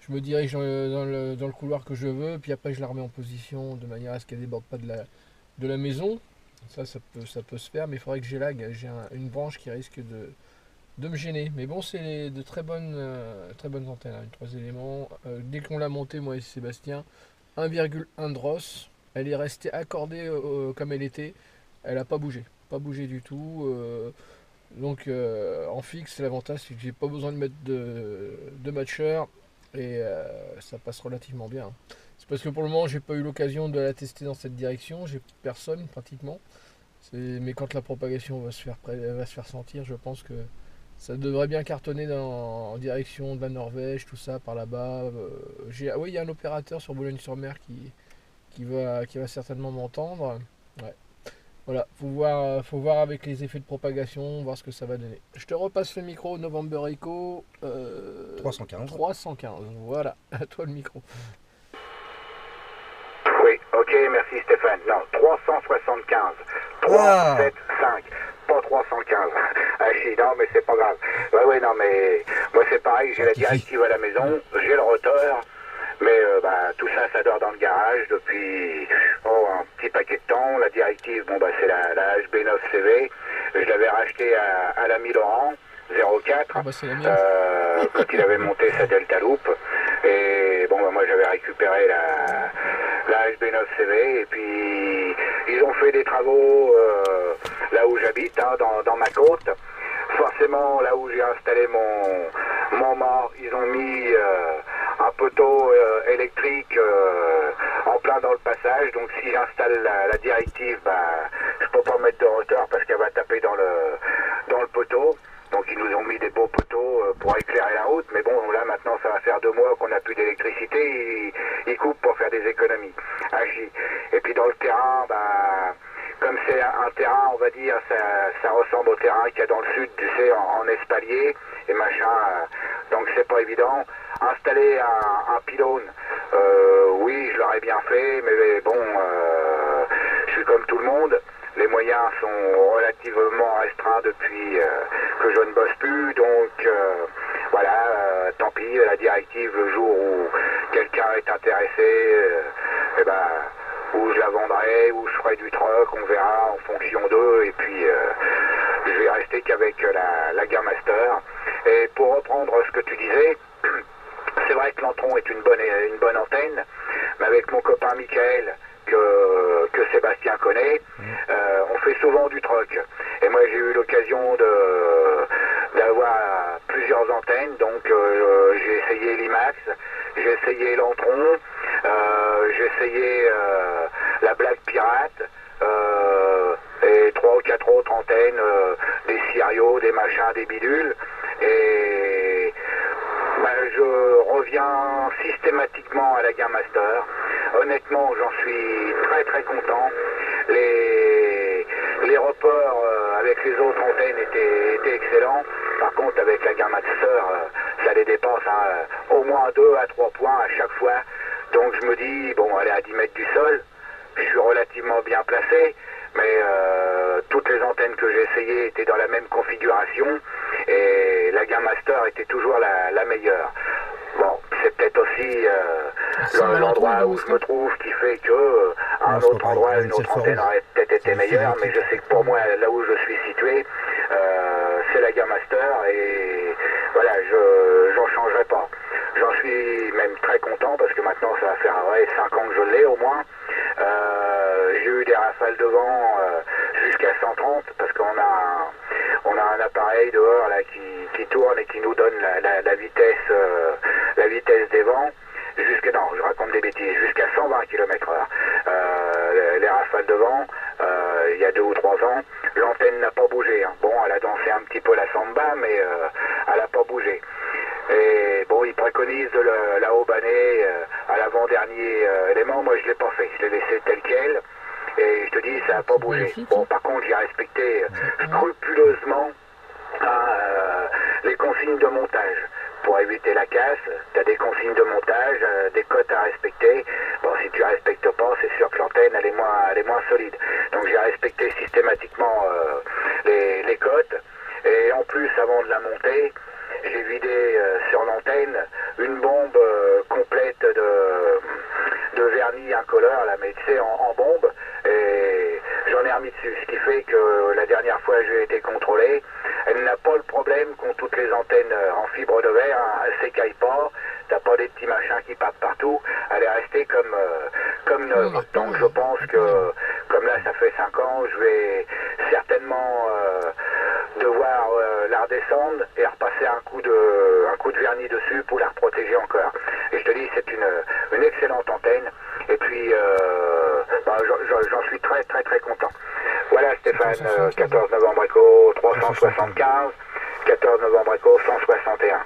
je me dirige dans le couloir que je veux, puis après je la remets en position de manière à ce qu'elle ne déborde pas de la maison. Ça peut se faire, mais il faudrait que j'élague. J'ai une branche qui risque de me gêner. Mais bon, c'est de très bonnes antennes, hein, une 3 éléments. Dès qu'on l'a montée, moi et Sébastien, 1,1 dross. Elle est restée accordée comme elle était. Elle n'a pas bougé. Pas bougé du tout. Donc en fixe, l'avantage c'est que j'ai pas besoin de mettre de matcher et ça passe relativement bien. C'est parce que pour le moment j'ai pas eu l'occasion de la tester dans cette direction, j'ai personne pratiquement. Mais quand la propagation va se faire sentir, je pense que ça devrait bien cartonner en direction de la Norvège, tout ça par là-bas. Oui, il y a un opérateur sur Boulogne-sur-Mer qui va certainement m'entendre. Ouais. Voilà, faut voir avec les effets de propagation, voir ce que ça va donner. Je te repasse le micro, November Echo 315. 315. Voilà, à toi le micro. Oui, ok, merci Stéphane. Non, 375. Ah 375. Pas 315. Ah si, non, mais c'est pas grave. Ouais, non, mais moi c'est pareil, Ça j'ai la rectifie. directive à la maison, j'ai le rotor, mais tout ça, ça dort dans le garage depuis un petit paquet de temps. La directive, c'est la HB9CV. Je l'avais racheté à l'ami Laurent, 04, Ah bah c'est la mienne. quand il avait monté sa Delta Loop. Et moi j'avais récupéré la HB9CV et puis ils ont fait des travaux là où j'habite, hein, dans ma côte. Forcément, là où j'ai installé mon mât, ils ont mis un poteau électrique en plein dans le passage. Donc si j'installe la directive, je peux pas mettre de rotor parce qu'elle va taper dans le poteau. Donc ils nous ont mis des beaux poteaux pour éclairer la route, mais bon là maintenant ça va faire 2 mois qu'on n'a plus d'électricité, ils coupent pour faire des économies. Et puis dans le terrain, comme c'est un terrain, on va dire, ça ressemble au terrain qu'il y a dans le sud, tu sais, en espalier et machin, donc c'est pas évident. Installer un pylône, oui je l'aurais bien fait, mais bon, je suis comme tout le monde. Les moyens sont relativement restreints depuis que je ne bosse plus, donc voilà, tant pis, la directive, le jour où quelqu'un est intéressé, où je la vendrai, où je ferai du troc, on verra en fonction d'eux, et puis je vais rester qu'avec la Gear Master. Et pour reprendre ce que tu disais, c'est vrai que l'Antron est une bonne antenne, mais avec mon copain Michael, que Sébastien connaît, on fait souvent du troc. Et moi j'ai eu l'occasion d'avoir plusieurs antennes, donc j'ai essayé l'IMAX, j'ai essayé l'Antron, j'ai essayé la Black Pirate, et 3 ou 4 autres antennes, des Sirio, des machins, des bidules, et je reviens systématiquement à la Gear Master. Honnêtement, j'en suis très très content. Les reports avec les autres antennes étaient excellents. Par contre, avec la Gear Master, ça les dépasse au moins 2 à 3 points à chaque fois. Donc je me dis, elle est à 10 mètres du sol. Je suis relativement bien placé, mais toutes les antennes que j'ai essayées étaient dans la même configuration et la Gear Master était toujours la meilleure. Bon, c'est peut-être aussi l'endroit où je me trouve qui fait que à un Non, c'est pas autre pareil. endroit, Là, une c'est le autre feu antenne rouge. aurait peut-être été C'est le feu meilleure, mais je électrique. sais que pour moi, là où je suis situé, c'est la Gear Master et voilà, j'en changerai pas. J'en suis même très content parce que maintenant ça va faire 5 ans que je l'ai au moins. J'ai eu des rafales de vent jusqu'à 130 parce on a un appareil dehors là qui tourne et qui nous donne la vitesse des vents. Non, je raconte des bêtises, jusqu'à 120 km/h. Les rafales de vent, il y a 2 ou 3 ans, l'antenne n'a pas bougé. Hein. Bon, elle a dansé un petit peu la samba, mais elle n'a pas bougé. Et bon, ils préconisent la haut-banée à l'avant-dernier élément. Moi, je ne l'ai pas fait. Je l'ai laissé tel quel. Et je te dis, ça n'a pas C'est bougé. magnifique. Bon, par contre, j'ai respecté Ouais. scrupuleusement les consignes de montage. Pour éviter la casse, tu as des consignes de montage, des cotes à respecter. Bon, si tu ne respectes pas, c'est sûr que l'antenne, elle est moins solide. Donc j'ai respecté systématiquement les cotes. Et en plus, avant de la monter, j'ai vidé sur l'antenne une bombe un colleur, là, mais tu sais, en bombe, et j'en ai remis dessus. Ce qui fait que la dernière fois que j'ai été contrôlé, elle n'a pas le problème qu'ont toutes les antennes en fibre de verre, hein, elle s'écaille pas, t'as pas des petits machins qui partent partout, elle est restée comme neuve. Donc je pense que, comme là ça fait 5 ans, je vais certainement devoir la redescendre et repasser un coup de vernis dessus pour la reprotéger encore. Et je te dis, c'est une excellente antenne. Et puis, j'en suis très très très content. Voilà Stéphane, 14 novembre Echo 375, 14 novembre Echo 161.